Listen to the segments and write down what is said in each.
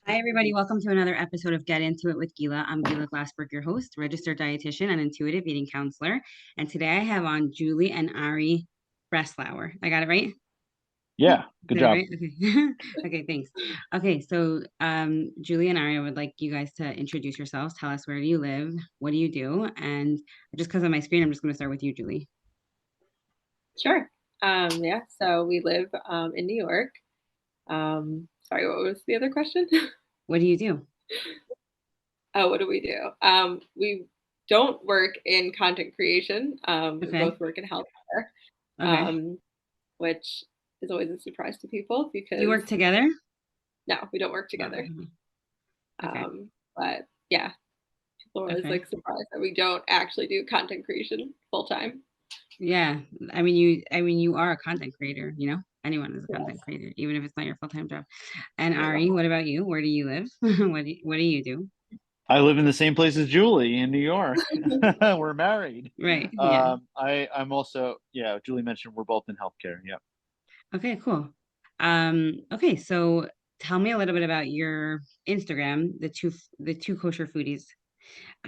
Hi, everybody. Welcome to another episode of Get Into It with Gila. I'm Gila Glassberg, your host, registered dietitian and intuitive eating counselor. And today I have on Julie and Ari Breslauer. I got it right? Yeah, good Got it job. right? Okay. Okay, thanks. Okay, so Julie and Ari, I would like you guys to introduce yourselves. Tell us, where do you live? What do you do? And just because of my screen, I'm just going to start with you, Julie. Sure. Yeah, so we live in New York. Sorry, what was the other question? What do you do? Oh, what do we do? We don't work in content creation. We Okay. both work in healthcare, Okay. um, which is always a surprise to people Do you because work together? no, we don't work Oh, together. okay. But yeah, people are always Okay. like surprised that we don't actually do content creation full time. Yeah. I mean you are a content creator, you know? Anyone is a content Yes. creator, even if it's not your full-time job. And Right. Ari, what about you? Where do you live? What do you do? I live in the same place as Julie in New York. We're married. Right. Yeah. I'm also, yeah, Julie mentioned we're both in healthcare. Yeah. Okay, cool. Okay, so tell me a little bit about your Instagram, the two kosher foodies.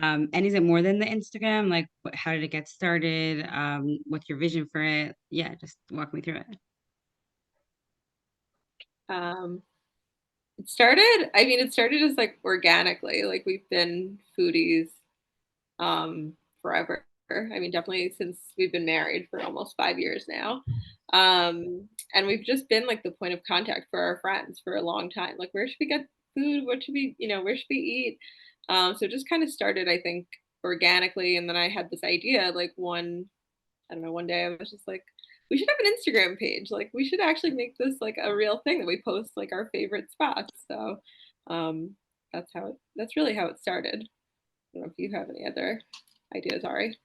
And is it more than the Instagram? Like how did it get started? What's your vision for it? Yeah, just walk me through it. Um, it started just like organically. Like we've been foodies forever. I mean, definitely since we've been married for almost 5 years now. And we've just been like the point of contact for our friends for a long time. Like, where should we get food? What should we, where should we eat? So it just kind of started, I think, organically. And then I had this idea, like I don't know, one day I was just like, we should have an Instagram page. Like, we should actually make this like a real thing that we post like our favorite spots. So um, that's really how it started. I don't know if you have any other ideas, Ari.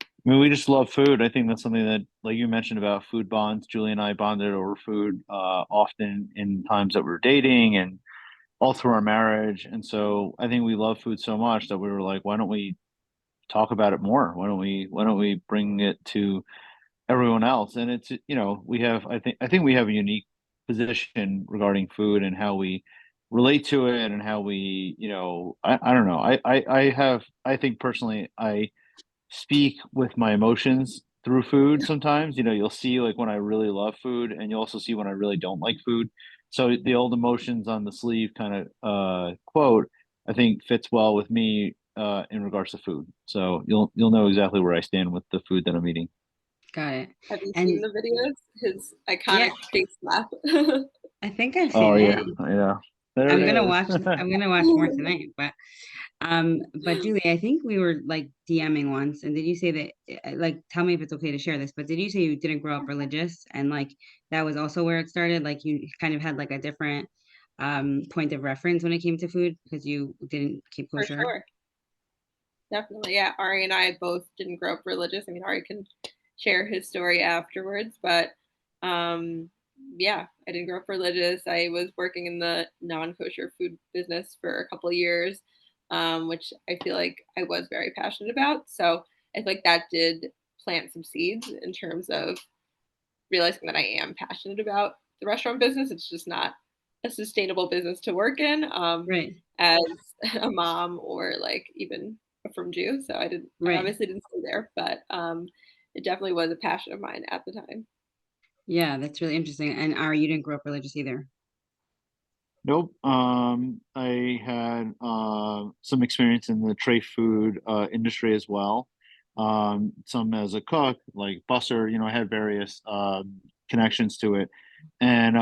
I mean, we just love food. I think that's something that, like you mentioned about food bonds, Julie and I bonded over food often in times that we were dating and all through our marriage. And so I think we love food so much that we were like, why don't we talk about it more? Why don't we bring it to everyone else? And it's, we have, I think we have a unique position regarding food and how we relate to it and how we, I don't know. I think personally, I speak with my emotions through food sometimes. You'll see like when I really love food and you'll also see when I really don't like food. So the old emotions on the sleeve kind of quote, I think fits well with me in regards to food. So you'll know exactly where I stand with the food that I'm eating. Got it. Have you seen And the videos? His yeah, iconic face slap. I think I've Oh seen yeah, it. yeah. There I'm gonna it is. watch I'm gonna watch more tonight, but Julie, I think we were like DMing once, and did you say that like tell me if it's okay to share this, but did you say you didn't grow up religious and like that was also where it started? Like you kind of had like a different point of reference when it came to food because you didn't keep For kosher? sure. Definitely. Yeah. Ari and I both didn't grow up religious. I mean, Ari can share his story afterwards, but um, yeah, I didn't grow up religious. I was working in the non-kosher food business for a couple of years, which I feel like I was very passionate about. So I feel like that did plant some seeds in terms of realizing that I am passionate about the restaurant business. It's just not a sustainable business to work in Right, as a mom or like even from Jew. So I right. obviously didn't stay there, but it definitely was a passion of mine at the time. Yeah, that's really interesting. And Ari, you didn't grow up religious either. Nope. I had some experience in the tray food industry as well. Some as a cook, like busser. I had various connections to it, and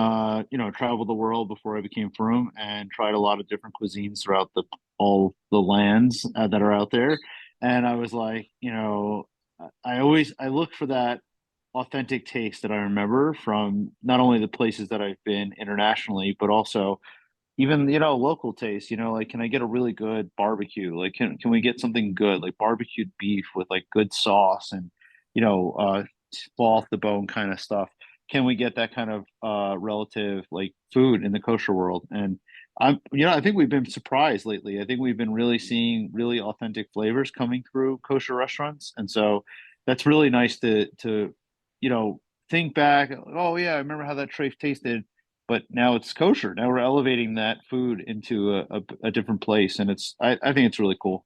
traveled the world before I became froom, and tried a lot of different cuisines throughout the all the lands that are out there. And I was like, I look for that authentic taste that I remember from not only the places that I've been internationally, but also even local taste. Like, can I get a really good barbecue? Like, can we get something good, like barbecued beef with like good sauce and you know uh fall off the bone kind of stuff? Can we get that kind of relative like food in the kosher world? And I think we've been surprised lately. I think we've been really seeing really authentic flavors coming through kosher restaurants, and so that's really nice to think back. Oh yeah, I remember how that tray tasted but now it's kosher. Now we're elevating that food into a different place, and I think it's really cool.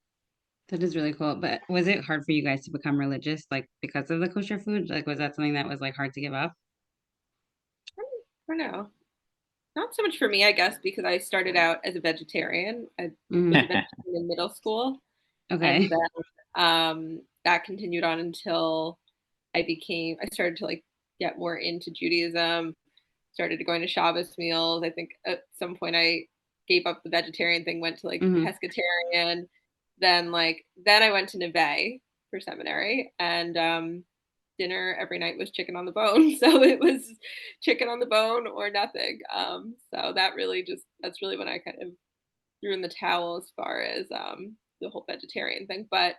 That is really cool. But was it hard for you guys to become religious, like because of the kosher food? Like, was that something that was like hard to give up? I don't know. Not so much for me, I guess, because I started out as a vegetarian. I was a Hmm. vegetarian in middle school, and Okay. then that continued on until I started to like get more into Judaism, started to going to Shabbos meals. I think at some point I gave up the vegetarian thing, went to like Hmm. pescatarian. Then I went to Neve for seminary, and dinner every night was chicken on the bone. So it was chicken on the bone or nothing. So that's really when I kind of threw in the towel as far as the whole vegetarian thing. But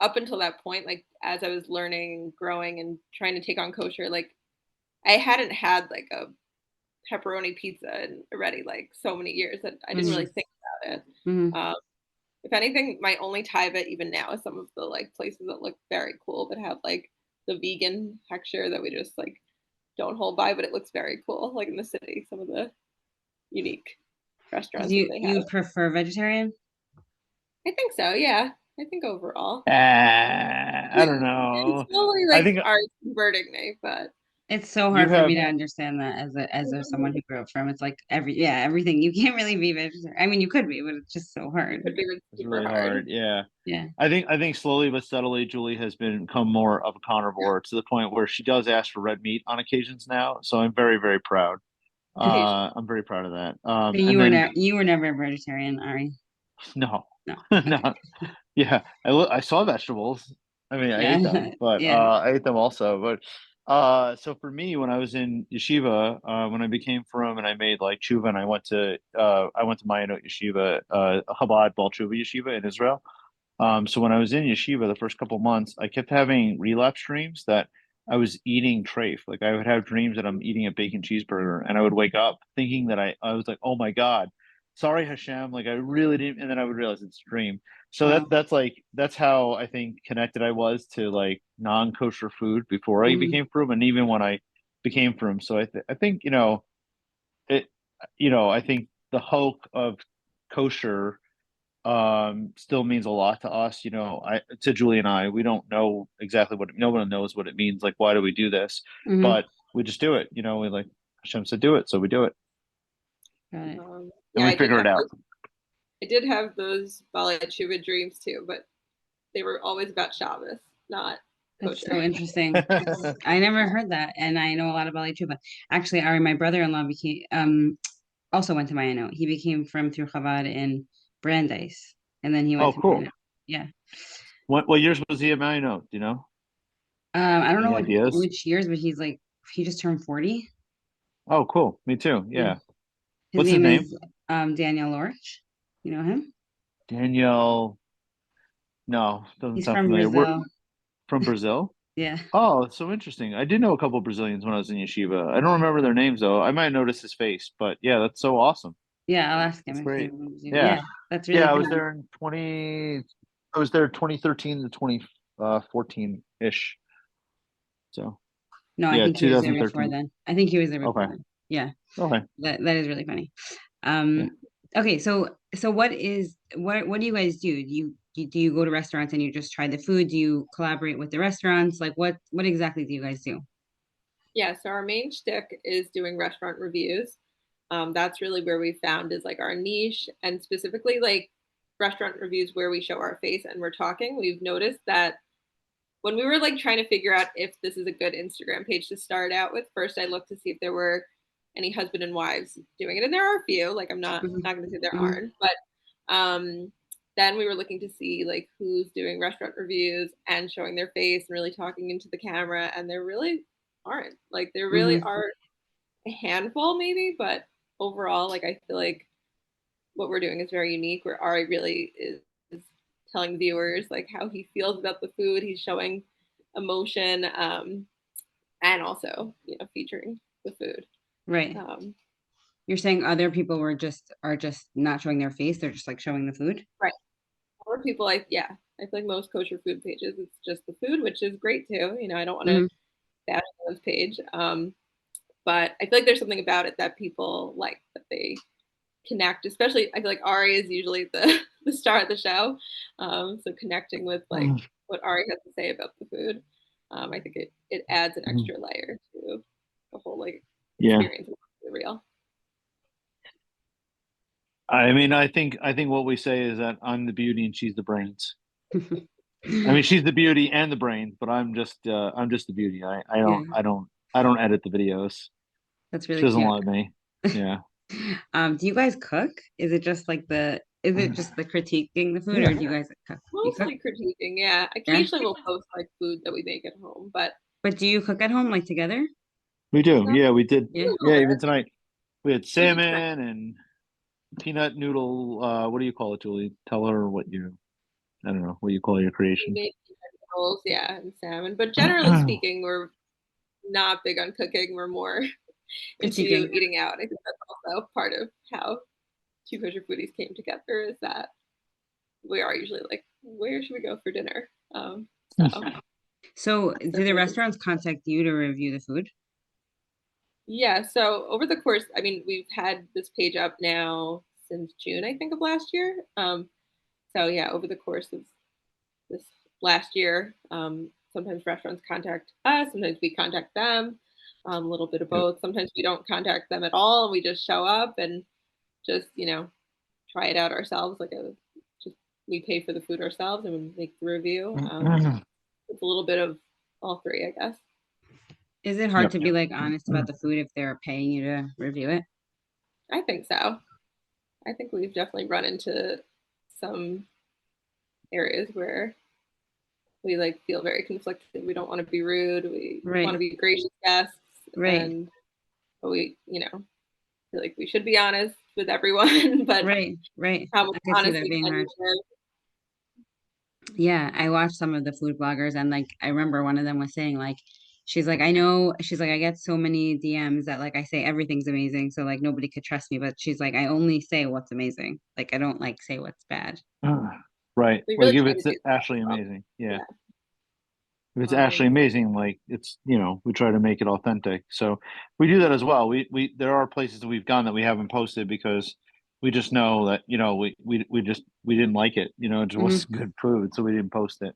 up until that point, like as I was learning, growing, and trying to take on kosher, like I hadn't had like a pepperoni pizza in already like so many years that I didn't Hmm. really think about it. Hmm. Um, if anything, my only taiva even now is some of the like places that look very cool but have like the vegan texture that we just like don't hold by, but it looks very cool. Like in the city, some of the unique restaurants that they You have. prefer vegetarian? I think so. Yeah, I think overall. I don't It's know. slowly I like think are converting me, but It's so you hard for me have. to understand that as a someone who grew up from. It's like everything. You can't really be vegetarian. I mean, you could be, but it's just so it hard. could be It's super really hard. hard. Yeah. Yeah. I think slowly but steadily Julie has become more of a carnivore to the point where she does ask for red meat on occasions now. So I'm very, very proud. Occasion. I'm very proud of that. So And then you were never a vegetarian, Ari? no, No. Okay. no, yeah, I saw vegetables. I mean, I ate them, Yeah. but Yeah. I ate them also. But so for me, when I was in yeshiva, when I became frum and I made like tshuva, and I went to Mayanot Yeshiva, Chabad Bal Tshuva Yeshiva in Israel. So when I was in yeshiva the first couple months, I kept having relapse dreams that I was eating treif. Like I would have dreams that I'm eating a bacon cheeseburger, and I would wake up thinking that I was like, oh my God, sorry Hashem, like I really didn't, and then I would realize it's a dream. So Wow. that's how I think connected I was to like non-kosher food before I Hmm. became frum, and even when I became frum. So I think it, I think the hulk of kosher still means a lot to us. I to Julie and I, we don't know exactly no one knows what it means. Like, why do we do this? Hmm. But we just do it. We like Hashem said do it, so we do it, Got it. and Yeah, we figure it out. I did have those Bala Chuva dreams too, but they were always about Shabbos, not That's kosher. so interesting. I never heard that, and I know a lot about Chuba. Actually, Ari, my brother-in-law became also went to Mayano. He became from through Chabad in Brandeis, and then he went Oh, to cool. Mayano. Yeah. What years was he at Marino? Do you know? I don't know Any ideas? which years, but he just turned 40. Oh, cool. Me too. Yeah. Yeah. His What's his name name? is Daniel Lorch. You know him? Danielle. No, doesn't He's sound from familiar. We're Brazil. from Brazil. Yeah. Oh, it's so interesting. I did know a couple of Brazilians when I was in yeshiva. I don't remember their names though. I might notice his face, but yeah, that's so awesome. Yeah, I'll ask him That's if he great. remembers you. Yeah. Yeah, that's really Yeah, I was funny. there in 20 I was there 2013 to 2014 ish. So, No, I yeah, think he was there before 2013. then. I think he was there before Okay. then. Yeah. Okay. That is really funny. Yeah. Okay, so what do you guys do? Do you go to restaurants and you just try the food? Do you collaborate with the restaurants? Like what exactly do you guys do? Yeah, so our main shtick is doing restaurant reviews. That's really where we found is like our niche, and specifically like restaurant reviews where we show our face and we're talking. We've noticed that when we were like trying to figure out if this is a good Instagram page to start out with, first I looked to see if there were any husband and wives doing it, and there are a few. Like I'm Hmm. not going to say there Hmm. aren't, but then we were looking to see like who's doing restaurant reviews and showing their face and really talking into the camera, and there really aren't. Like there really Hmm. are a handful maybe, but overall, like I feel like what we're doing is very unique. Where Ari really is telling viewers like how he feels about the food. He's showing emotion, and also featuring the food. Right. Um, You're saying other people are just not showing their face, they're just like showing the food? right. More people, I feel like most kosher food pages, it's just the food, which is great too. I don't want to Hmm. bash anyone's page. but I feel like there's something about it that people like, that they connect, especially I feel like Ari is usually the the star of the show. So connecting with like what Ari has to say about the food, I think it adds an extra layer to the whole like Yeah. experience of the real. I mean, I think what we say is that I'm the beauty and she's the brains. I mean, she's the beauty and the brains, but I'm just the beauty. Yeah, I don't edit the videos. that's She really doesn't cute. let me. Yeah. Do you guys cook? Is it just the critiquing the food, Yeah. or do you guys cook? You cook? Mostly critiquing, yeah. Yeah. Occasionally we'll post like food that we make at home, but But do you cook at home like together? We do. um, Yeah, we did. a Yeah. little Yeah, even bit. tonight we had Usually tonight salmon and peanut noodle. What do you call it, Julie? Tell her what you. I don't know what you call your we creation. make rolls, yeah, and salmon. But generally speaking, we're not big on cooking. We're more into Critiquing. eating out. I think that's also part of how Two Kosher Foodies came together, is that we are usually like, where should we go for dinner? So So that's do the definitely restaurants contact you to review the food? yeah. So over the course, I mean, we've had this page up now since June, I think, of last year. So yeah, over the course of this last year, sometimes restaurants contact us, sometimes we contact them, a little bit of Yep. both. Sometimes we don't contact them at all, and we just show up and just try it out ourselves. Just we pay for the food ourselves and we make the review. It's a little bit of all three, I guess. Is it hard Yep. to be like honest about the food if they're paying you to review it? I think so. I think we've definitely run into some areas where we like feel very conflicted. We don't want to be rude. We want to Right, be gracious guests, right, and but we, feel like we should be honest with everyone. But right, right. how much I could see that honesty being can you hard. give? Yeah, I watched some of the food bloggers and like I remember one of them was saying like she's like I know she's like I get so many DMs that like I say everything's amazing so like nobody could trust me but she's like I only say what's amazing. Like I don't like say what's bad. Right. We Like really if try to it's do that actually as well. amazing. Yeah. Yeah. If it's actually Um, amazing, like it's we try to make it authentic. So we do that as well. We there are places that we've gone that we haven't posted because we just know that we didn't like it. It just Hmm. wasn't good food, so we didn't post it.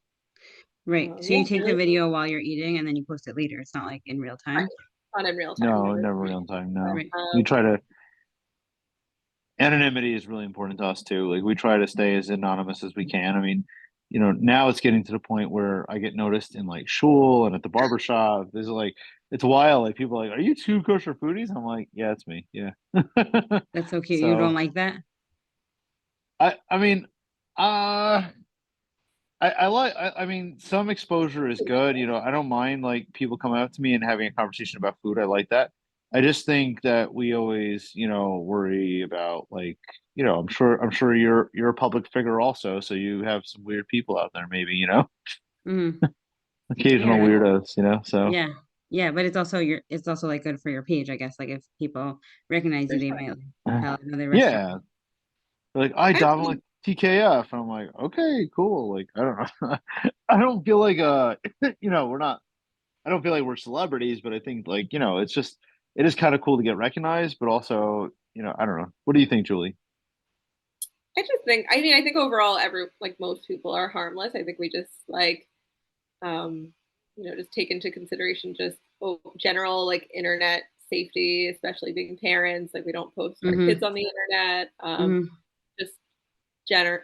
Right. So yeah, you take the video while you're eating and then you post it later. It's not like in real right. time. Not in real time, No, never. never real time. No, Right. we try to. Anonymity is really important to us too. Like we try to stay as anonymous as we can. I mean, now it's getting to the point where I get noticed in like shul and at the barber shop. There's like it's wild. Like people are like, "Are you two kosher foodies?" I'm like, "Yeah, it's me." Yeah. That's so cute. You don't So like that? I mean, uh I mean, some exposure is good. I don't mind like people coming up to me and having a conversation about food. I like that. I just think that we always, worry about like, I'm sure you're a public figure also, so you have some weird people out there, maybe, Hmm. occasional Yeah. weirdos, so Yeah. Yeah. But it's also like good for your page, I guess. Like if people recognize you, For they sure. might like, tell another restaurant. yeah, like I I daven think like TKF, and I'm like, okay, cool. Like I don't know, I don't feel like we're not. I don't feel like we're celebrities, but I think like, it is kind of cool to get recognized, but also, I don't know. What do you think, Julie? I just think, I mean, I think overall, like most people are harmless. I think we just like, um, just take into consideration just general like internet safety, especially being parents. Like we don't post our Hmm. kids on the internet. Hmm. Just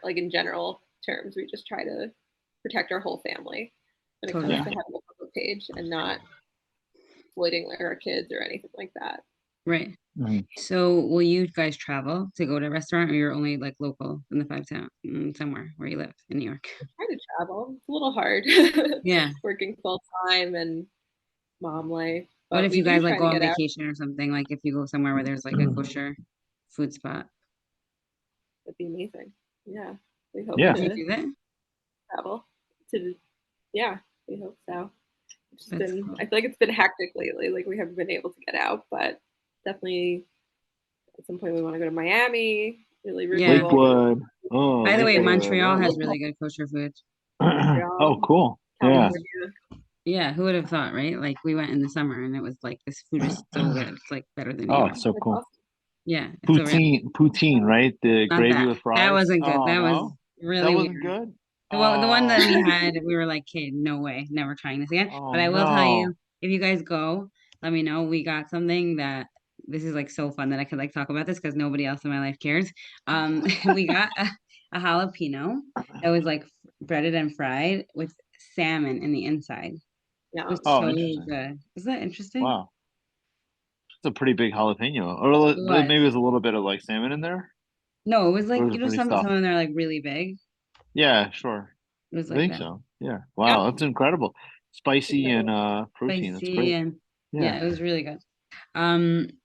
like in general terms, we just try to protect our whole family when it comes Totally. Yeah. to having a public page and not exploiting like our kids or anything like that. Right. Mhm. So will you guys travel to go to a restaurant or you're only like local in the five town somewhere where you live in New York? Try to travel. It's a little hard Yeah. working full time and mom life, What but if we you do guys like try go to on get out. vacation or something? Like if you go somewhere where there's like a kosher food spot. That'd be amazing. Yeah, we hope Yeah. Would you to do that? travel to. Yeah, we hope so. It's just That's been. cool. I feel like it's been hectic lately. Like we haven't been able to get out, but definitly at some point we want to go to Miami. Really Yeah. review all the Lakewood. Oh, By the way, Lakewood. Montreal Oh, has Lakewood. really good kosher food. Oh, Montreal, cool. Yeah. Hmm. California. Yeah, who would have thought, right? Like we went in the summer and it was like this food is so good. It's like better than New Oh, York. it's so That's cool. awesome. Yeah, it's so real. Poutine, right? The Not gravy that. with That fries. wasn't good. Oh That was no, that really wasn't weird. good. The one that we Oh, had, we were like, okay, no way, never trying this again. oh But I will tell you, no. if you guys go, let me know. We got something that this is like so fun that I could like talk about this because nobody else in my life cares. We got a jalapeno that was like breaded and fried with salmon in the inside. It Yeah. was Oh, so interesting. good. Is that interesting? Wow, it's a pretty big jalapeno. Or It maybe was. there's a little bit of like salmon in there, No, it was or like, is it pretty some stuffed? of them are like really big. Yeah, sure. It was I like think that. so. Yeah. Yeah. Wow, that's incredible. Spicy and Incredible. protein. That's Spicy great. and Yeah. yeah, it was really good.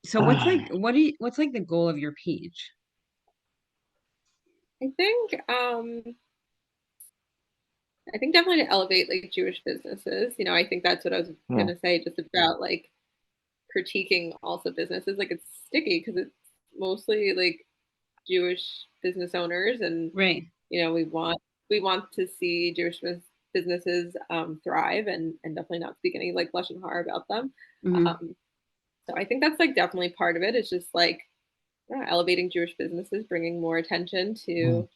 So what's like the goal of your page? I think I think definitely to elevate like Jewish businesses. I think that's what I was Yeah. gonna say, just about like critiquing also businesses. Like it's sticky because it's mostly like Jewish business owners, and Right. we want to see Jewish businesses thrive, and definitely not speak any like lashon hara about them. Hmm. Um, so I think that's like definitely part of it. It's just like, yeah, elevating Jewish businesses, bringing more attention Mm. to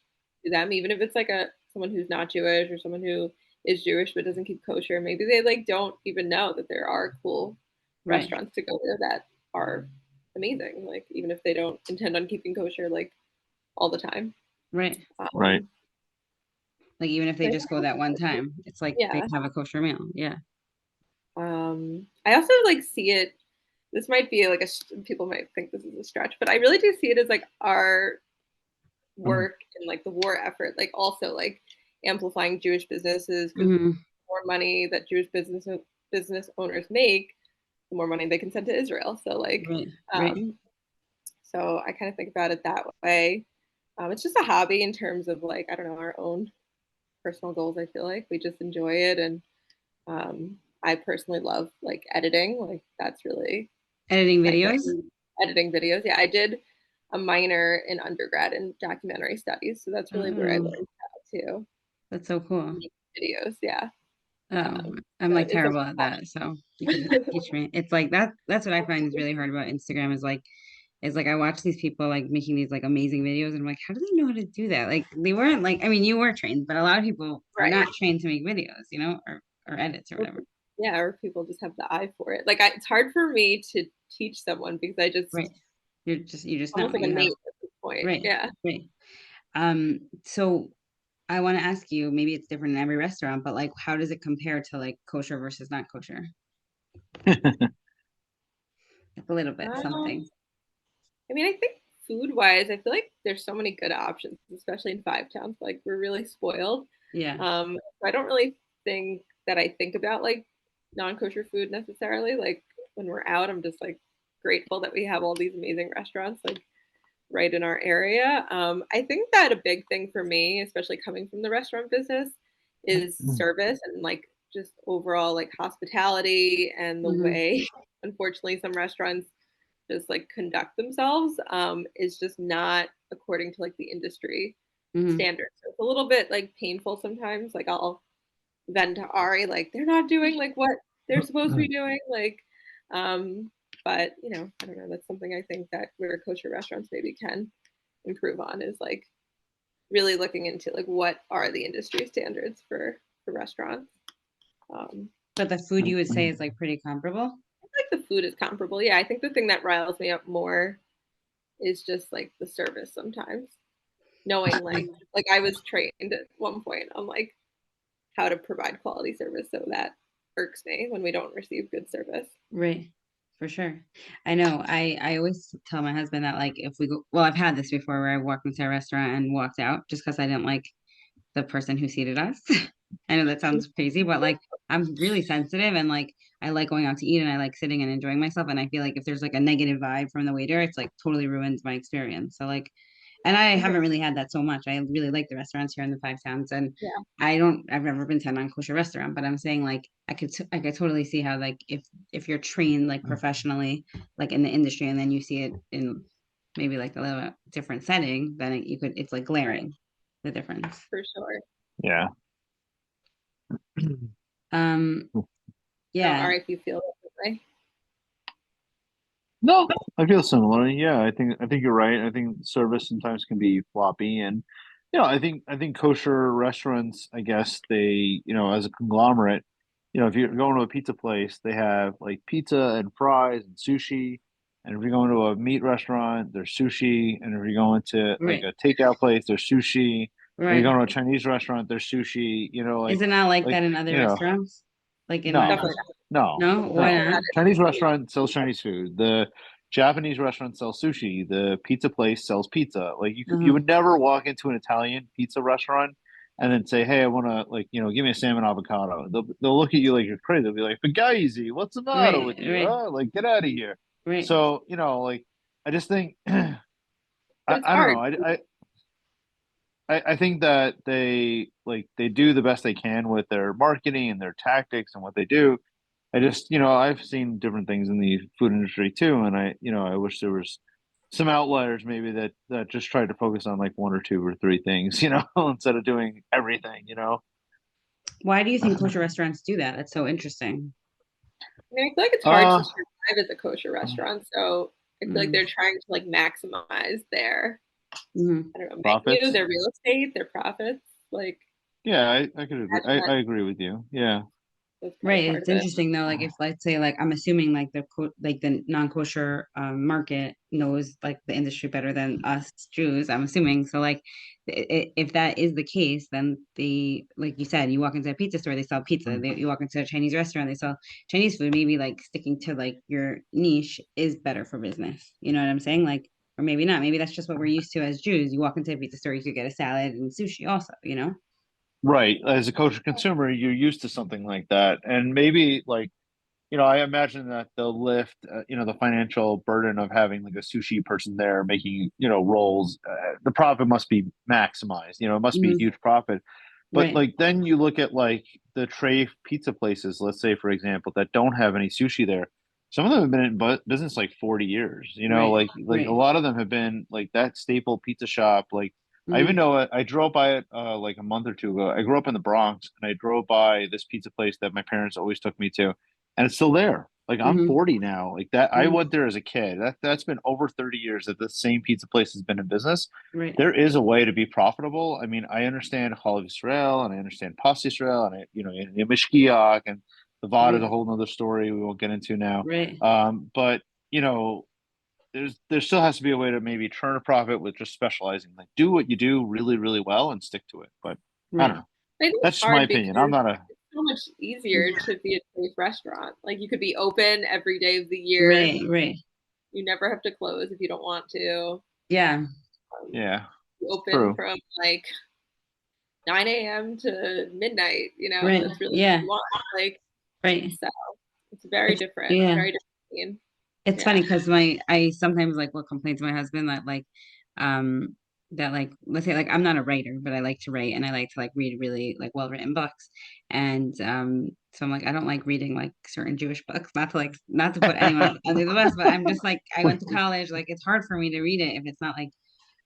them, even if it's like a someone who's not Jewish or someone who is Jewish but doesn't keep kosher. Maybe they like don't even know that there are cool Right. restaurants to go to that are amazing. Like even if they don't intend on keeping kosher like all the time. Right. Right. Um, Like even if so they just go that one time, it's like they yeah. have a kosher meal. Yeah. I also like see it. This might be like people might think this is a stretch, but I really do see it as like our Mm. work and like the war effort, like also like amplifying Jewish businesses, because the Hmm. more money that Jewish business owners make, the more money they can send to Israel. So like, Right. Right. um, so I kind of think about it that way. It's just a hobby in terms of like, I don't know, our own personal goals. I feel like we just enjoy it, and I personally love like editing. Like that's really Editing my videos. thing. Editing videos. Yeah, I did a minor in undergrad in documentary studies, so that's really where I Oh, learned how to that's so cool. make videos. Yeah. Oh, I'm So like it's a terrible at that. So you can teach me. It's like that's what I find is really hard about Instagram is like I watch these people like making these like amazing videos and I'm like, how do they know how to do that? Like they weren't like, I mean, you were trained, but a lot of people are right. not trained to make videos, or edits or Or, whatever. yeah, or people just have the eye for it. Like it's hard for me to teach someone because I just Right. You just know almost like a you have innate at this point. right, Yeah. right. So I want to ask you, maybe it's different in every restaurant, but like how does it compare to like kosher versus not kosher? Like a little bit, Um, something. I mean, I think food wise, I feel like there's so many good options, especially in five towns. Like we're really spoiled. Yeah. So I don't really think that I think about like non-kosher food necessarily. Like when we're out, I'm just like grateful that we have all these amazing restaurants like right in our area. I think that a big thing for me, especially coming from the restaurant business, is service and like just overall like hospitality, and the Hmm. way unfortunately some restaurants just like conduct themselves is just not according to like the industry Hmm. standards. So it's a little bit like painful sometimes. Like I'll vent to Ari, like they're not doing like what they're supposed to be doing. Like, um, but I don't know. That's something I think that where kosher restaurants maybe can improve on, is like really looking into like what are the industry standards for restaurants. But the food you would say is like pretty comparable. Like the food is comparable. Yeah, I think the thing that riles me up more is just like the service sometimes. Knowing like I was trained at one point on like how to provide quality service, so that irks me when we don't receive good service. Right. For sure. I know. I always tell my husband that like if we go, well, I've had this before where I walked into a restaurant and walked out just because I didn't like the person who seated us. I know that sounds crazy, but like I'm really sensitive and like I like going out to eat and I like sitting and enjoying myself. And I feel like if there's like a negative vibe from the waiter, it's like totally ruins my experience. So like, and I Okay. haven't really had that so much. I really like the restaurants here in the Five Towns, and Yeah. I've never been to a non-kosher restaurant, but I'm saying like I could totally see how like if you're trained like professionally, like in the industry, and then you see it in maybe like a little different setting, then it's like Right. glaring the difference. For sure. Yeah. Um, Yeah. Or if you feel that way. No, I feel similarly. Yeah, I think you're right. I think service sometimes can be floppy, and I think kosher restaurants, I guess they, as a conglomerate, if you're going to a pizza place, they have like pizza and fries and sushi, and if you're going to a meat restaurant, there's sushi, and if you're going to like Right. a takeout place, there's sushi. If you're Right. going to a Chinese restaurant, there's sushi. Is it not like like that in other you know, restaurants? Like in no, Definitely non-kosher? no, No? Why no. not? Chinese restaurant sells Chinese food. The Japanese restaurant sells sushi. The pizza place sells pizza. Like you Uh-huh. would never walk into an Italian pizza restaurant and then say, "Hey, I want to give me a salmon avocado." They'll look at you like you're crazy. They'll be like, "Fugazi, what's the matter Right. with you? Right. Huh? Like, get out of here." Right. So like I just think but it's I don't hard. know. I think that they do the best they can with their marketing and their tactics and what they do. I just, I've seen different things in the food industry too, and I wish there was some outliers maybe that just tried to focus on like one or two or three things, instead of doing everything. Why do you think kosher restaurants do that? That's so interesting. I mean, I feel like it's hard to Uh, survive as a kosher restaurant, so I feel like Mm, they're trying to like maximize their, hmm I don't know, menu, profits. their real estate, their profits. Like, Yeah, I could agree. imagine I that agree with you. Yeah. was probably Right. part It's of it. interesting though. Like if let's say like I'm assuming like like the non-kosher market knows like the industry better than us Jews. I'm assuming. So like if that is the case, then the like you said, you walk into a pizza store, they sell pizza. You walk into a Chinese restaurant, they sell Chinese food. Maybe like sticking to like your niche is better for business. You know what I'm saying? Like or maybe not. Maybe that's just what we're used to as Jews. You walk into a pizza store, you could get a salad and sushi also. You know? Right. As a kosher consumer, you're used to something like that, and maybe I imagine that they'll lift, the financial burden of having like a sushi person there making, rolls. The profit must be maximized. It must be a Hmm. huge profit. But Right. like then you look at like the tray pizza places, let's say for example, that don't have any sushi there. Some of them have been in business like 40 years. Right. Like a Right. lot of them have been like that staple pizza shop. Like I even Hmm. know I drove by it like a month or two ago. I grew up in the Bronx and I drove by this pizza place that my parents always took me to, and it's still there. Like I'm Hmm. 40 now. Like that I Hmm. went there as a kid. That's been over 30 years that the same pizza place has been in business. Right. There is a way to be profitable. I mean, I understand Chalav Israel and I understand Pas Israel and Mishkiach, and the VOD is a Right. whole nother story we won't get into now. Right. But there still has to be a way to maybe turn a profit with just specializing. Like do what you do really, really well and stick to it. But I don't Right. know. I think it's That's just my hard opinion. I'm because not a it's so much easier to be a safe restaurant. Like you could be open every day of the year. Right. Right. You never have to close if you don't want to. Yeah. yeah, You it's open true. from like 9 a.m. to midnight, if Right. that's really what Yeah. you want. Like, Right. so it's very It's different, yeah. very different scene. It's Yeah. funny because I sometimes like will complain to my husband um that like let's say like I'm not a writer, but I like to write and I like to like read really like well-written books. And so I'm like I don't like reading like certain Jewish books, not to put anyone under the bus, but I'm just like I went to college, like it's hard for me to read it if it's not like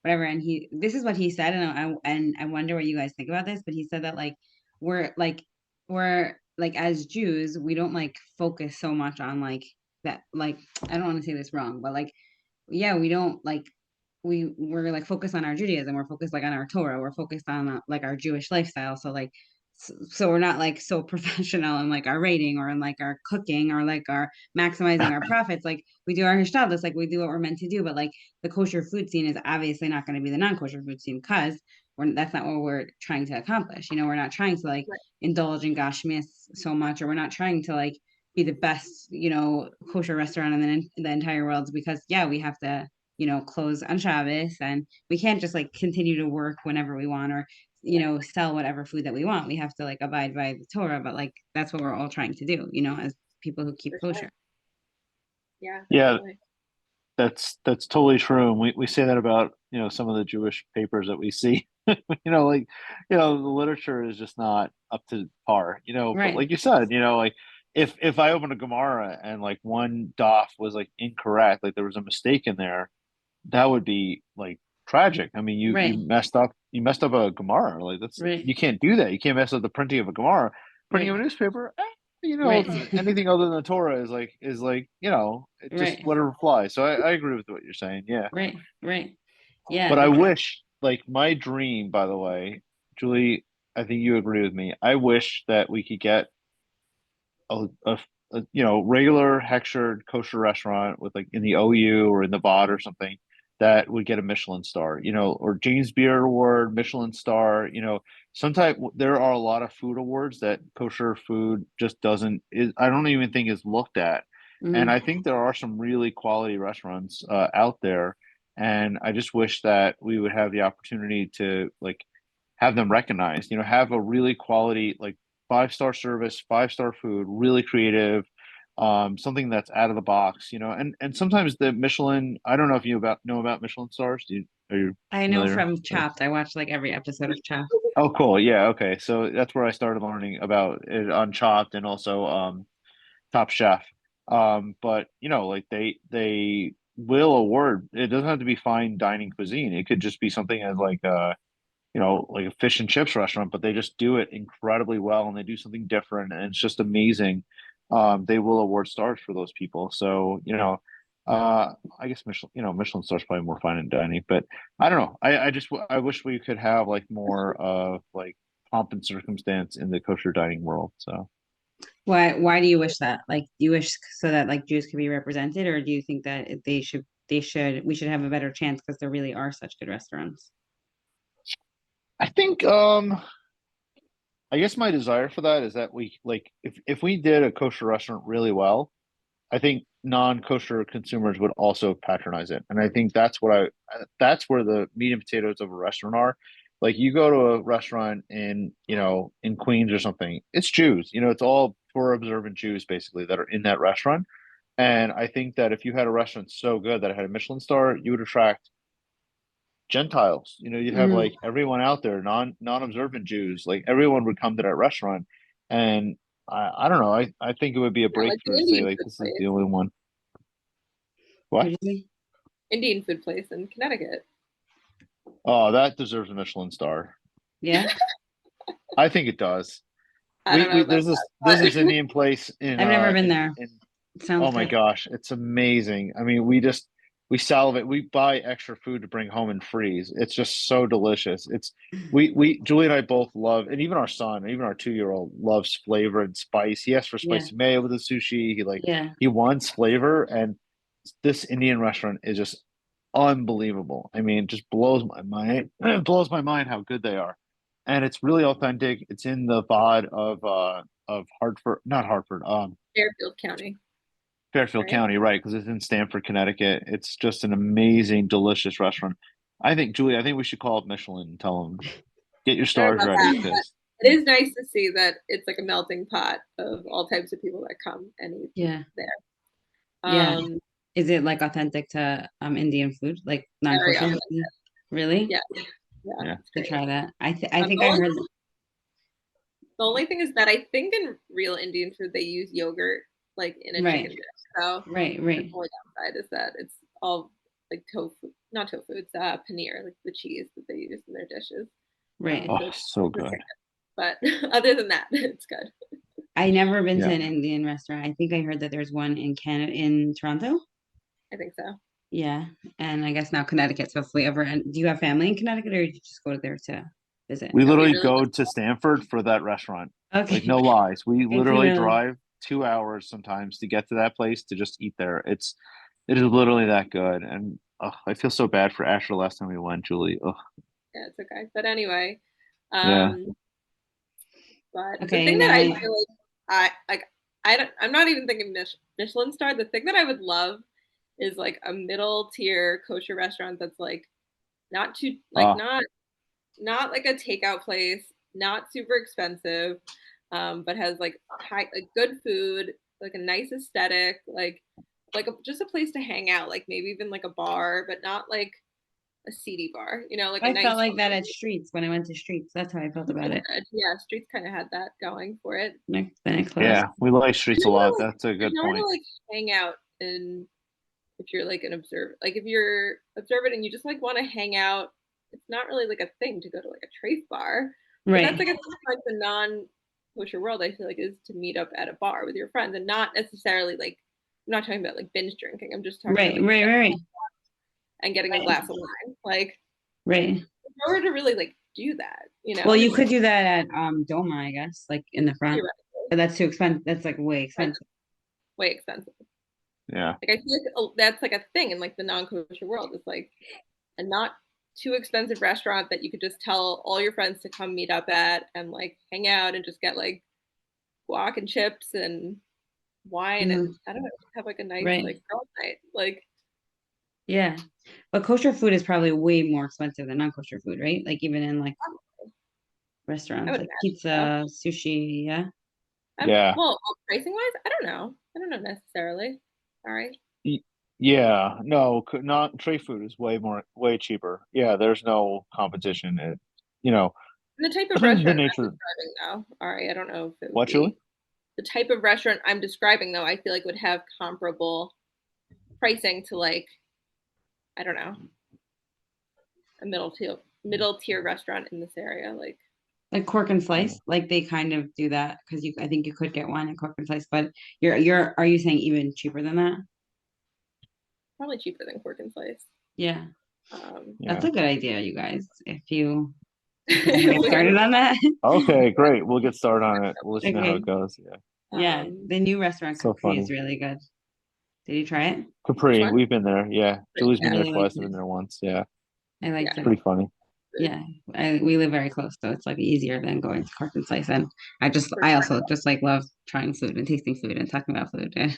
whatever. And this is what he said, and I wonder what you guys think about this, but he said that like we're like we're like as Jews, we don't like focus so much on like that like I don't want to say this wrong, but like yeah, we don't like we're like focused on our Judaism, we're focused like on our Torah, we're focused on like our Jewish lifestyle. So like so we're not like so professional in like our rating or in like our cooking or like our maximizing our profits. Like we do our hishtadlus, like we do what we're meant to do, but like the kosher food scene is obviously not going to be the non-kosher food scene because that's not what we're trying to accomplish. We're not trying to like Right. indulge in gashmias so much, or we're not trying to like be the best, kosher restaurant in the entire world because yeah, we have to, close on Shabbos and we can't just like continue to work whenever we want or, sell whatever food that we want. We have to like abide by the Torah, but like that's what we're all trying to do, as people who keep For kosher. sure. Yeah, Yeah, definitely. that's totally true. And we say that about, some of the Jewish papers that we see. Like, the literature is just not up to par, but Right. like you said, like if I opened a Gemara and like one daf was like incorrect, like there was a mistake in there, that would be like tragic. I mean, you Right. messed up a Gemara. Like Right. you can't do that. You can't mess up the printing of a Gemara. Printing Right. of a newspaper, Right. it's anything other than the Torah is like, it just Right. whatever flies. So I agree with what you're saying. Yeah. Right. Right. Yeah. But I wish, like my dream, by the way, Julie, I think you agree with me. I wish that we could get a regular Heckscher kosher restaurant with like in the OU or in the VOD or something that would get a Michelin star, or James Beard Award, Michelin star, sometimes there are a lot of food awards that kosher food just doesn't is I don't even think is looked at. And Mhm. I think there are some really quality restaurants out there. And I just wish that we would have the opportunity to like have them recognized, have a really quality, like 5-star service, 5-star food, really creative, something that's out of the box, and sometimes the Michelin, I don't know if you know about Michelin stars. Are you I know familiar? from Chopped. I watched like every episode of Chopped. Oh, cool. Yeah. Okay. So that's where I started learning about it on Chopped and also Top Chef. But like they will award. It doesn't have to be fine dining cuisine. It could just be something as like like a fish and chips restaurant, but they just do it incredibly well and they do something different and it's just amazing. They will award stars for those people. So, I guess Michelin stars probably more fine in dining, but I don't know. I wish we could have like more of like pomp and circumstance in the kosher dining world. So Why do you wish that? Like, do you wish so that like Jews could be represented, or do you think that we should have a better chance because there really are such good restaurants? I think I guess my desire for that is that we like if we did a kosher restaurant really well, I think non-kosher consumers would also patronize it. And I think that's where the meat and potatoes of a restaurant are. Like you go to a restaurant in Queens or something, it's Jews, it's all for observant Jews basically that are in that restaurant. And I think that if you had a restaurant so good that it had a Michelin star, you would attract Gentiles. You'd have Mm. like everyone out there, non-observant Jews, like everyone would come to that restaurant. And I don't know. I think it would be a Yeah, like the breakthrough to say Indian like food this is the place. only one. What What? do you say? Indian food place in Connecticut. Oh, that deserves a Michelin star. Yeah, I think it does. I don't know We about there's that, this Indian place in I've never been there. in Sounds oh my good. gosh, it's amazing. I mean, we salivate. We buy extra food to bring home and freeze. It's just so delicious. We Julie and I both love, and even our son, even our 2-year-old loves flavor and spice. He asks for Yeah, spicy mayo with the sushi. yeah. He wants flavor, and this Indian restaurant is just unbelievable. I mean, it just blows my mind. It blows my mind how good they are, and it's really authentic. It's in the VOD of Hartford, not Hartford, Fairfield County, Fairfield right? County, right? Because it's in Stamford, Connecticut. It's just an amazing, delicious restaurant. I think, Julie, I think we should call up Michelin and tell them get your I don't stars know about that, ready but because it is nice to see that it's like a melting pot of all types of people that come and eat Yeah, there. yeah. Um, Is it like authentic to Indian food, like Very non-kosher? often. Really? Yeah, yeah, yeah, it's To great. try that. I think The I only, heard. the only thing is that I think in real Indian food they use yogurt like in a chicken Right, dish. So right, the right, only downside is that it's all like tofu, not tofu, it's paneer, like the cheese that they use in their dishes. right. So oh, it's so the good. same. But other than that, it's good. I never been to Yeah, an Indian restaurant. I think I heard that there's one in Canada, in Toronto. I think so. Yeah, and I guess now Connecticut. So if we ever, and do you have family in Connecticut, or you just go there to visit? we No, we literally really go just to Stanford for that restaurant. Like Okay, no lies, we good to literally know. drive 2 hours sometimes to get to that place to just eat there. It is literally that good, and I feel so bad for Asher last time we went, Julie. Oh, yeah, it's okay. But anyway, yeah. um, but the Okay, thing that now I I. feel like I don't, I'm not even thinking Michelin star. The thing that I would love is like a middle tier kosher restaurant that's like not too like Oh, not like a takeout place, not super expensive, but has like good food, like a nice aesthetic, just a place to hang out, like maybe even like a bar, but not like a seedy bar, like a I felt nice like bar. that at Streets when I went to Streets. That's how I felt about it. Yeah, Streets kind of had that going for it. Then it closed. yeah, we like There's streets a nowhere lot. to, like, That's a there's good nowhere to point. like hang out and if you're like an observer, like if you're observant and you just like want to hang out, it's not really like a thing to go to like a trafe bar. But that's Right. like a thing like the non non-kosher world, I feel like, is to meet up at a bar with your friends, and not necessarily like, I'm not talking about like binge drinking. I'm just talking about Right, like right, right, and getting a glass of wine. Like, right. in order to really like do that, Well, you could do that at Doma, I guess, like in the front. theoretically, But that's too expensive. That's like way right, expensive. way expensive. Yeah. Like I feel like that's like a thing in like the non-kosher world. It's like a not too expensive restaurant that you could just tell all your friends to come meet up at and like hang out and just get like guac and chips and wine Mhm. and I don't know, have like a nice Right. like girl night. Like, Yeah. But kosher food is probably way more expensive than non-kosher food, right? Like even in like I restaurants would like imagine so. pizza, sushi, yeah. Yeah. Well, pricing wise, I don't know. I don't know necessarily. All right. Yeah, no, not tray food is way cheaper. Yeah, there's no competition. You know, And the type of the restaurant I'm nature. describing though, all right, I don't know if it would What, Julie? be the type of restaurant I'm describing though, I feel like would have comparable pricing to like, I don't know, a middle tier restaurant in this area. Like Cork and Yeah. Slice, like they kind of do that because I think you could get one at Cork and Slice, but are you saying even cheaper than that? Probably cheaper than Cork and Slice. Yeah. That's Yeah. a good idea, you guys. If you want to get started on that. Okay, great. We'll get started on it. We'll let you know how Okay. it goes. Yeah. Yeah. The new restaurant So Capri is funny. really good. Did you try it? Which Capri, one? we've been there. Yeah. Julie's I been there really liked twice. I've it. been there once. Yeah. I liked Yeah. It's it. pretty funny. Yeah. We live very close, so it's like easier than going to Cork and Slice. And For I sure. also just like love trying food and tasting food and talking about food and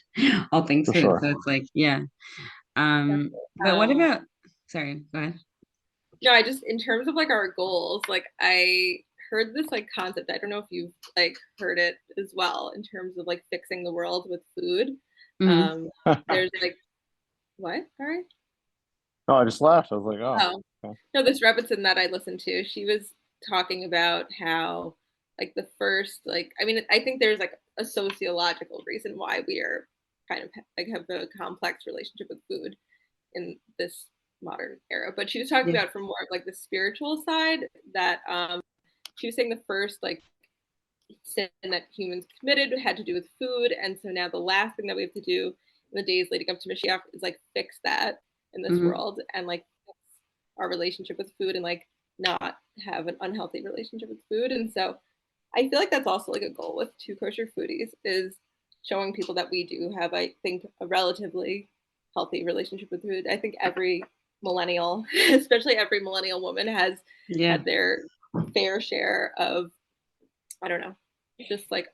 all things For food. sure. So it's like, yeah. Definitely. But what about, sorry, go ahead. No, I just in terms of like our goals, like I heard this like concept. I don't know if you've like heard it as well in terms of like fixing the world with food. Hmm. There's like what? Sorry. No, I just laughed. I was like, oh, Oh, okay. no, this Rebbitzin that I listened to, she was talking about how like the first like I mean I think there's like a sociological reason why we are kind of like have a complex relationship with food in this modern era. But she was talking Yeah. about from more of like the spiritual side that she was saying the first like sin that humans committed had to do with food, and so now the last thing that we have to do in the days leading up to Mashiach is like fix that in this Hmm. world and like fix our relationship with food and like not have an unhealthy relationship with food. And so I feel like that's also like a goal with Two Kosher Foodies is showing people that we do have, I think, a relatively healthy relationship with food. I think every millennial, especially every millennial woman, has Yeah. had their fair share of, I don't know, just like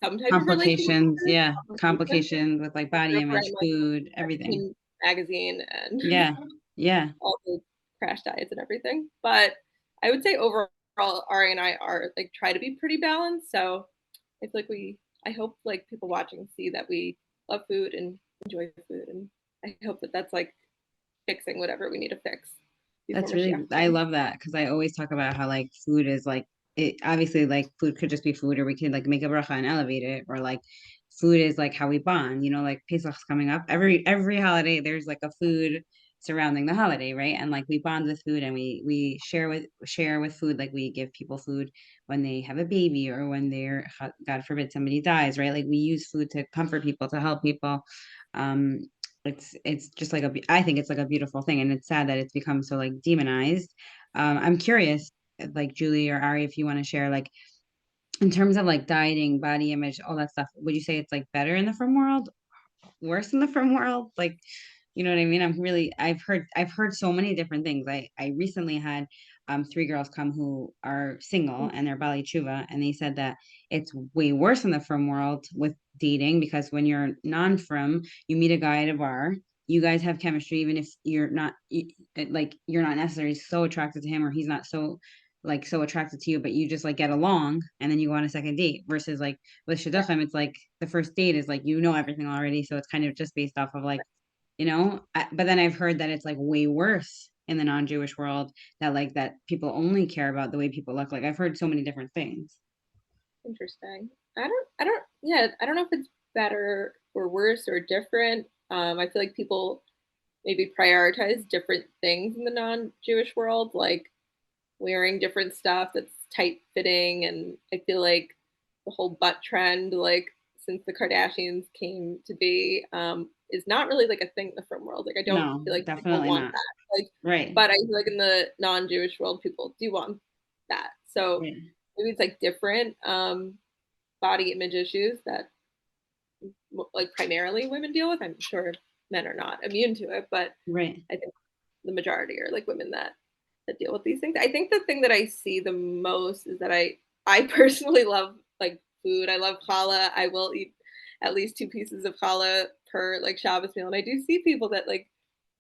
some type of relationship with Complications. food, Yeah. complications. Complications with like I body grew up image, around like food, everything. Teen magazine and Yeah. Yeah. all the crash diets and everything. But I would say overall, Ari and I are like try to be pretty balanced. So I feel like I hope like people watching see that we love food and enjoy food. And I hope that that's like fixing whatever we need to fix before That's really, Mashiach I comes. love that because I always talk about how like food is like it obviously like food could just be food or we could like make a bracha and elevate it or like food is like how we bond, like Pesach's coming up. Every holiday there's like a food surrounding the holiday, right? And like we bond with food and we share with food, like we give people food when they have a baby or when they're God forbid somebody dies, right? Like we use food to comfort people, to help people. Um, it's just like I think it's like a beautiful thing, and it's sad that it's become so like demonized. I'm curious, like Julie or Ari, if you want to share, like in terms of like dieting, body image, all that stuff. Would you say it's like better in the frum world, worse in the frum world? Like, you know what I mean? I've heard so many different things. I recently had three girls come who are single and they're Bali Chuva, and they said that it's way worse in the frum world with dating because when you're non-frum, you meet a guy at a bar, you guys have chemistry, even if you're not necessarily so attracted to him or he's not so attracted to you, but you just like get along and then you go on a second date versus like with shidduchim, it's like the first date is like everything already, so it's kind of just based off of like but then I've heard that it's like way worse in the non-Jewish world, that like that people only care about the way people look. Like I've heard so many different things. Interesting. I don't know if it's better or worse or different. I feel like people maybe prioritize different things in the non-Jewish world, like wearing different stuff that's tight fitting. And I feel like the whole butt trend, like since the Kardashians came to be, is not really like a thing in the frum world. Like I don't No, feel like people definitely want not. that. Like, Right. but I feel like in the non-Jewish world, people do want that. So Right. maybe it's like different body image issues that like primarily women deal with. I'm sure men are not immune to it, but Right. I think the majority are like women that deal with these things. I think the thing that I see the most is that I personally love like food. I love challah. I will eat at least 2 pieces of challah per like Shabbos meal, and I do see people that like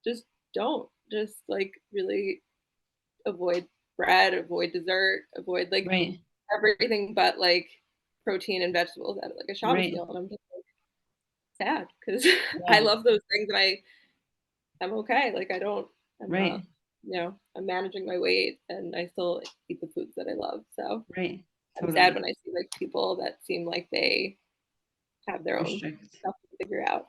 just don't just like really avoid bread, avoid dessert, avoid like Right. everything but like protein and vegetables out of like a Shabbos Right. meal, and I'm just sad because I Yeah. love those things and I'm okay. Like I don't I'm Right. I'm managing my weight and I still eat the foods that I love. So Right. I'm sad Totally. when I see like people that seem like they have their own Restrict. stuff to figure out.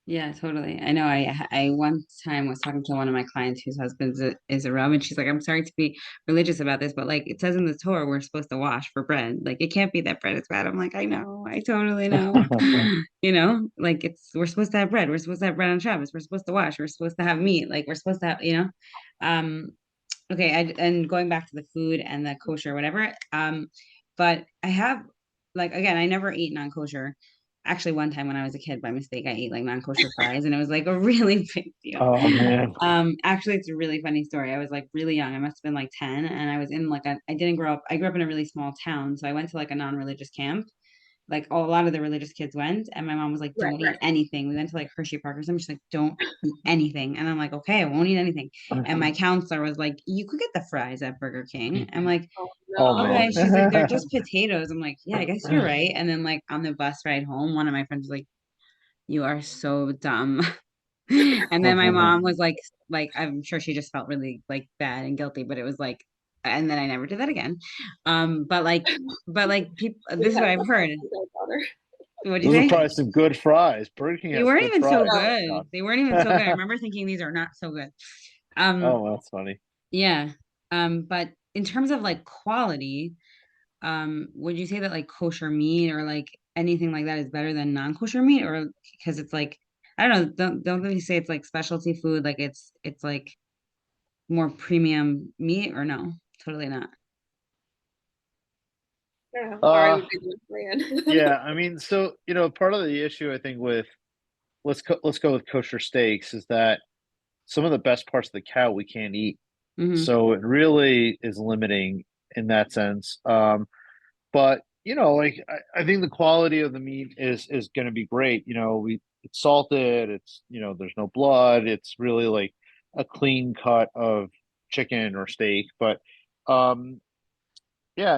Yeah, totally. I know. I one time was talking to one of my clients whose husband is a Rav, and she's like, "I'm sorry to be religious about this, but like it says in the Torah, we're supposed to wash for bread. Like it can't be that bread is bad." I'm like, "I know. I totally know. You know, like we're supposed to have bread. We're supposed to have bread on Shabbos. We're supposed to wash. We're supposed to have meat. Like we're supposed to have, you know." Um, okay, and going back to the food and the kosher, whatever. But I have like again, I never ate non-kosher. Actually, one time when I was a kid, by mistake, I ate like non-kosher fries, and it was like a really big deal. Oh man. Actually, it's a really funny story. I was like really young. I must have been like 10, and I was in like I didn't grow up. I grew up in a really small town, so I went to like a non-religious camp, like a lot of the religious kids went, and my mom was like, Right, "Don't eat right. anything." We went to like Hershey Park or something. She's like, "Don't eat anything," and I'm like, "Okay, I won't eat anything." And my counselor was like, "You could get the fries at Burger King." I'm like, Oh Oh no. "Okay." man. She's like, "They're just potatoes." I'm like, "Yeah, I guess you're right." And then like on the bus ride home, one of my friends was like, "You are so dumb." And then my mom was like I'm sure she just felt really like bad and guilty, but it was like, and then I never did that again. But like people, We this is had what a I've heard. daughter. What do you Those are say? probably some good fries. Burger King They has weren't good even so fries. No. good. They weren't even so good. I remember thinking these are not so good. Um, Oh, that's funny. yeah. But in terms of like quality, would you say that like kosher meat or like anything like that is better than non-kosher meat, or because it's like I don't know, don't they say it's like specialty food, like it's like more premium meat, or no? Totally not. Yeah, Ari Uh would be the man. yeah, I mean, so part of the issue I think with let's go with kosher steaks is that some of the best parts of the cow we can't eat. Mm-hmm. So it really is limiting in that sense. But like I think the quality of the meat is going to be great. It's salted. It's there's no blood. It's really like a clean cut of chicken or steak. But um, yeah,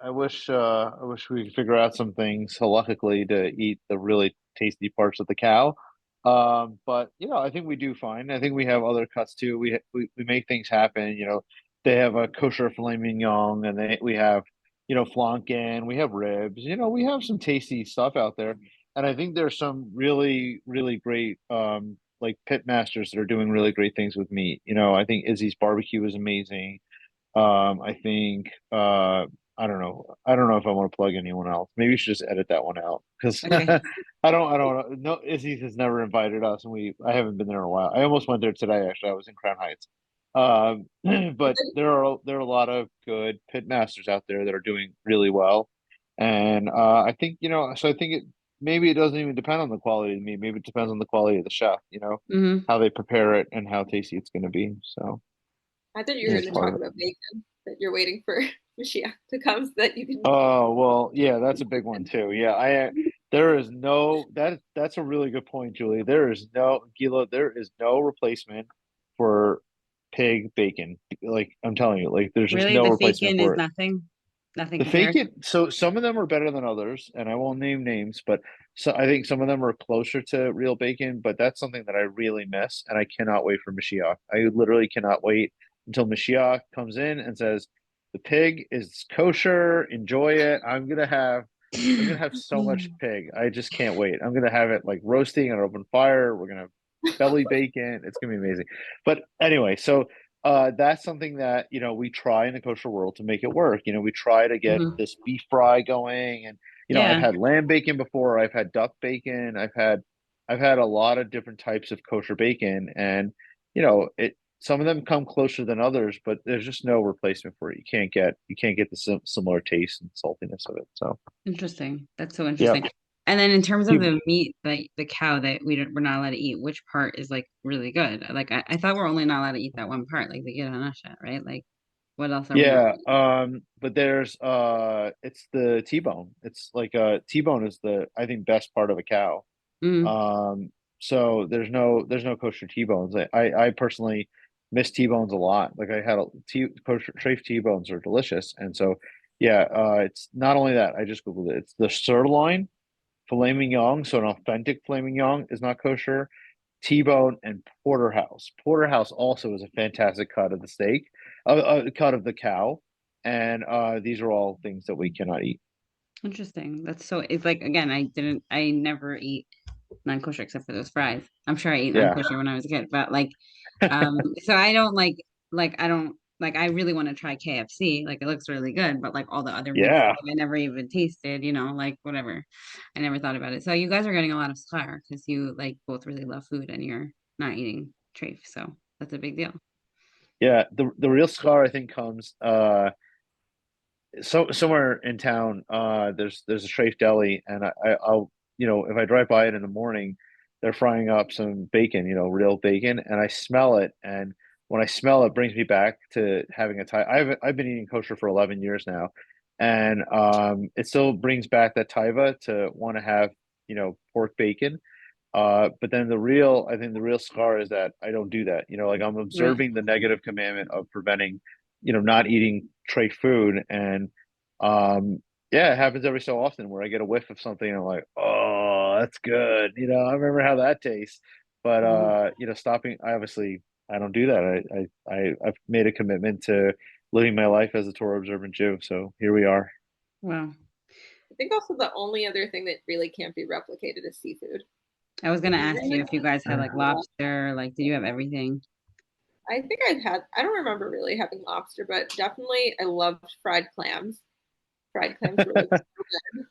I wish we could figure out some things halakhically to eat the really tasty parts of the cow. But I think we do fine. I think we have other cuts too. We make things happen. They have a kosher filet mignon, and we have flanken. We have ribs. We have some tasty stuff out there, and I think there's some really really great like pit masters that are doing really great things with meat. I think Izzy's barbecue is amazing. I think I don't know. I don't know if I want to plug anyone else. Maybe you should just edit that one out because Okay. I don't know. No, Izzy has never invited us, and I haven't been there in a while. I almost went there today. Actually, I was in Crown Heights. But there are a lot of good pit masters out there that are doing really well, and I think So I think maybe it doesn't even depend on the quality of the meat. Maybe it depends on the quality of the chef. Mm-hmm. How they prepare it and how tasty it's going to be. So I thought I you were think going it's to part talk of it. about bacon, that you're waiting for Mashiach to come so that you can. Oh, well, yeah, that's a big one too. Yeah, there is no that's a really good point, Julie. There is no Gila, there is no replacement for pig bacon. Like I'm telling you, like there's just Really, no the replacement bacon is for it. nothing. Nothing The compares. fake it, so some of them are better than others, and I won't name names, but I think some of them are closer to real bacon, but that's something that I really miss, and I cannot wait for Mashiach. I literally cannot wait until Mashiach comes in and says, "The pig is kosher, enjoy it." I'm gonna have so much pig. I just can't wait. I'm gonna have it like roasting on open fire. We're gonna have belly bacon. It's gonna be amazing. But anyway, so that's something that, we try in the kosher world to make it work. We try to get Hmm. this beef fry going, and I've Yeah. had lamb bacon before, I've had duck bacon, I've had a lot of different types of kosher bacon, and it some of them come closer than others, but there's just no replacement for it. You can't get the similar taste and saltiness of it. So Interesting. That's so yeah. interesting. And then in terms of the meat, the cow that we're not allowed to eat, which part is like really good? Like I thought we're only not allowed to eat that one part, like the Gila, right? Like what else are we not? Yeah, but there's it's the T-bone. It's like T-bone is the, I think, best part of a cow. Mm, Um, so there's no kosher T-bones. I personally miss T-bones a lot. Like I had kosher treif T-bones are delicious, and so yeah, it's not only that. I just googled it. It's the sirloin, filet mignon. So an authentic filet mignon is not kosher. T-bone and porterhouse. Porterhouse also is a fantastic cut of the steak, cut of the cow, and these are all things that we cannot eat. interesting. That's so it's like again, I never eat non-kosher except for those fries. I'm sure I ate Yeah, non-kosher when I was a kid, but like so I don't like I don't like I really want to try KFC. Like it looks really good, but like all the other meats yeah, I never even tasted, like whatever. I never thought about it. So you guys are getting a lot of schar because you like both really love food and you're not eating treif. So that's a big deal. yeah. The real scar I think comes somewhere in town. There's a Strafe Deli, and I'll if I drive by it in the morning, they're frying up some bacon, real bacon, and I smell it, and when I smell it, it brings me back to having a tie. I've been eating kosher for 11 years now, and it still brings back that taiva to want to have pork bacon. But then I think the real scar is that I don't do that. Like I'm Right. observing the negative commandment of preventing, not eating tray food. And yeah, it happens every so often where I get a whiff of something and I'm like, oh, that's good. I remember how that tastes. But Mhm. stopping, I don't do that. I've made a commitment to living my life as a Torah observant Jew. So here we are. Wow. I think also the only other thing that really can't be replicated is seafood. I was If gonna you ask you really if you guys had like want, lobster, like did you have everything? I think I don't remember really having lobster, but definitely I loved fried clams. Fried clams were like so good.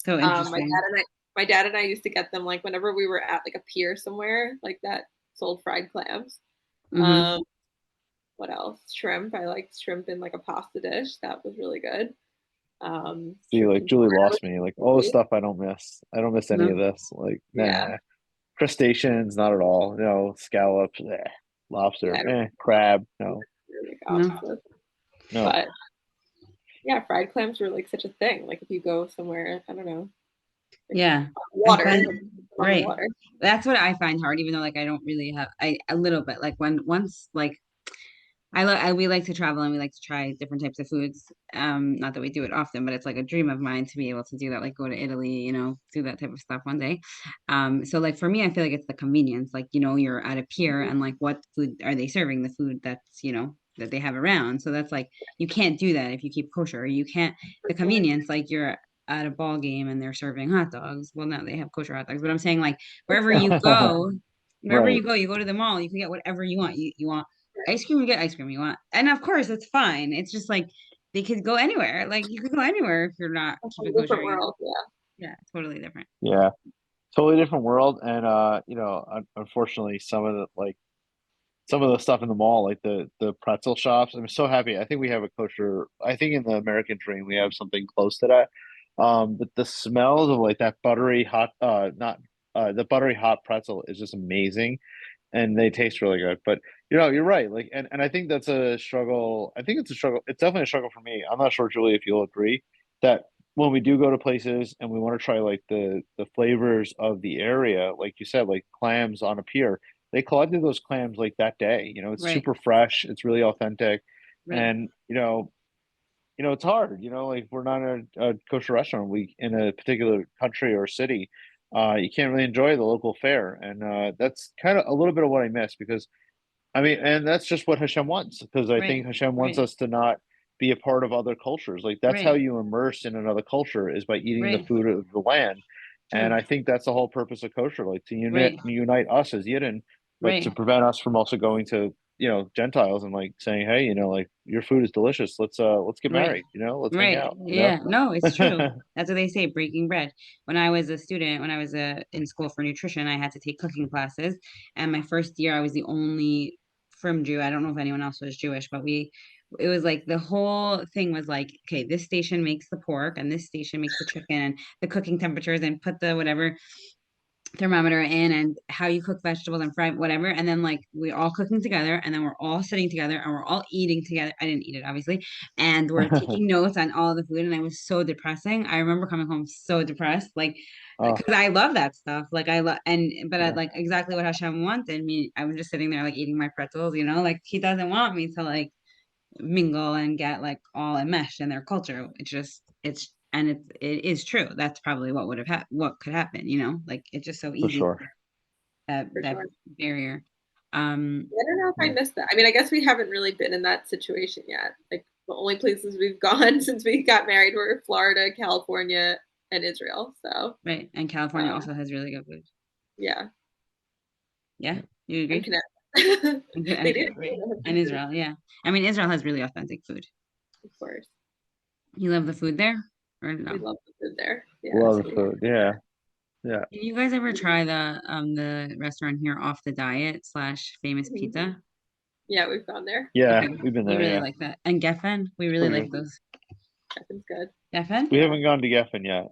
So Um, my interesting. dad and I, my dad and I used to get them like whenever we were at like a pier somewhere like that sold fried clams. Hmm. Um, what else? Shrimp. I liked shrimp in like a pasta dish. That was really good. See, Shrimp like and Julie tomato lost was me. Like all the great. stuff I don't miss. I don't miss any of No. this. Like, Yeah, nah. Crustaceans, not at all. No, scallops, yeah. I lobster, don't crab, no, really like No. opposite. no. But yeah, fried clams were like such a thing. Like if you go somewhere, I don't know, like Yeah. I water, find on the right. water. That's what I find hard, even though like I don't really have I a little bit like when once like we like to travel and we like to try different types of foods. Not that we do it often, but it's like a dream of mine to be able to do that, like go to Italy, do that type of stuff one day. So like for me, I feel like it's the convenience. Like, you're at a pier and like what food are they serving? The food that's, that they have around. So that's like you can't do that if you keep kosher. You can't For the sure. convenience, like you're at a ball game and they're serving hot dogs. Well, now they have kosher hot dogs, but I'm saying like wherever you go, Right. you go to the mall, you can get whatever you want. You want ice cream, you get ice cream you want. And of course, it's fine. It's just like they could go anywhere. Like you could go anywhere if you're not That's keeping a kosher. different world. Yeah. Yeah, totally different. Yeah, totally different world. And unfortunately, some of the stuff in the mall, like the pretzel shops. I'm so happy. I think we have a kosher. I think in the American dream we have something close to that. But the smells of like that buttery hot, not the buttery hot pretzel is just amazing, and they taste really good. But you're right. Like, and I think that's a struggle. I think it's a struggle. It's definitely a struggle for me. I'm not sure, Julie, if you'll agree that when we do go to places and we want to try like the flavors of the area, like you said, like clams on a pier, they collected those clams like that day. It's Right, super fresh. It's really authentic, right, and it's hard. Like we're not a kosher restaurant. We in a particular country or city, you can't really enjoy the local fare, and that's kind of a little bit of what I miss because I mean, and that's just what Hashem wants because I right, think Hashem wants right, us to not be a part of other cultures. Like that's how right, you immerse in another culture is by eating the right. food of the land, and True. I think that's the whole purpose of kosher, like to unite Right, unite us as Yidden, but to right. prevent us from also going to Gentiles and like saying, hey, like your food is delicious. Let's get Right. married, let's hang Right. out, Yeah. No, it's true. That's what they say, breaking bread. When I was a student, when I was in school for nutrition, I had to take cooking classes. And my first year, I was the only from Jew. I don't know if anyone else was Jewish, but it was like the whole thing was like, okay, this station makes the pork and this station makes the chicken and the cooking temperatures and put the whatever thermometer in and how you cook vegetables and fry whatever, and then like we're all cooking together and then we're all sitting together and we're all eating together. I didn't eat it obviously, and we're taking notes on all the food, and I was so depressing. I remember coming home so depressed, like Oh, because I love that stuff, like I love, and but I yeah, like exactly what Hashem wanted me. I was just sitting there like eating my pretzels, like he doesn't want me to like mingle and get like all enmeshed in their culture. It is true. That's probably what would have what could happen, like it's just so for easy, sure. for that sure. barrier. I don't know if I Yeah. missed that. I mean, I guess we haven't really been in that situation yet. Like the only places we've gone since we got married were Florida, California, and Israel. So, Right. And California uh, also has really good food. yeah, Yeah, you and agree? Connecticut. They do. Right. They have And good food, Israel, yeah. I mean, Israel has really authentic food. of course. You love the food there or We no? love the food there. Yeah, Love so the we food. Yeah. Yeah. Did you guys ever try the restaurant here, Off the Diet / Famous Mhm. Pizza? Yeah, we've gone there. Yeah. Okay, We've been you there. really Yeah. like that. And Geffen, we It's really pretty like good. those. Cheffen's good. Geffen? We haven't gone to Geffen yet.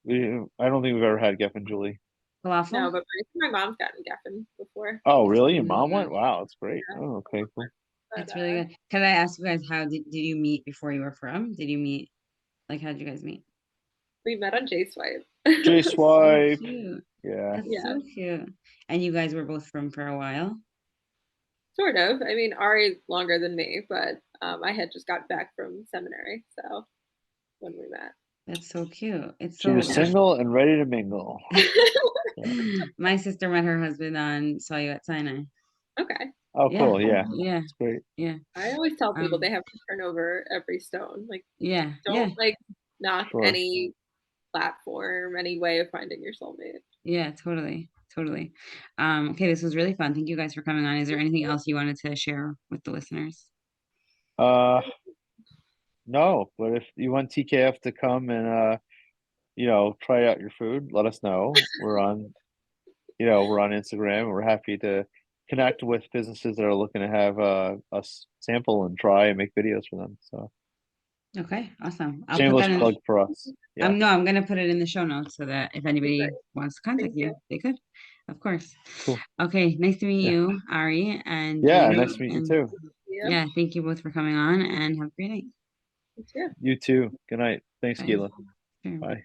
I don't think we've ever had Geffen, Julie. Falafel? No, but my mom's gotten Geffen before. Oh, really? Your Really mom good. went? Wow, that's great. Yeah, Oh, okay, cool. but That's really good. Can I ask you guys did you meet before you were from? Did you meet like how did you guys meet? we met on J Swipe. J That's so Swipe. cute. Yeah. That's Yeah, so cute. And you guys were both from for a while? sort of. I mean, Ari longer than me, but I had just got back from seminary, so when we met. That's so cute. It's She so was single and ready to mingle. Yeah. my sister met her husband on Saw You at Sinai. Okay. Oh, Yeah, cool. Yeah. yeah, It's great. yeah. I always tell people they Um, have to turn over every stone. Like, yeah, yeah, don't like knock Sure. any platform, any way of finding your soulmate. yeah, totally, totally. Okay, this was really fun. Thank you guys for coming on. Is there anything else you wanted to share with the listeners? Uh, no, but if you want TKF to come and try out your food, let us know. We're on Instagram and we're happy to connect with businesses that are looking to have us sample and try and make videos for them. So Okay, awesome. I'll put shameless that in. plug for us. Yeah, No, I'm gonna put it in the show notes so that if Great. anybody wants to contact Thank you. you, they could. Of course. cool. Okay, nice to meet Yeah. you, Ari and Yeah, Julie. nice to meet you And too. Yeah, yeah, thank you both for coming on and have a great night. you too. You too. Good night. Thanks, Bye. Gila. Sure. Bye.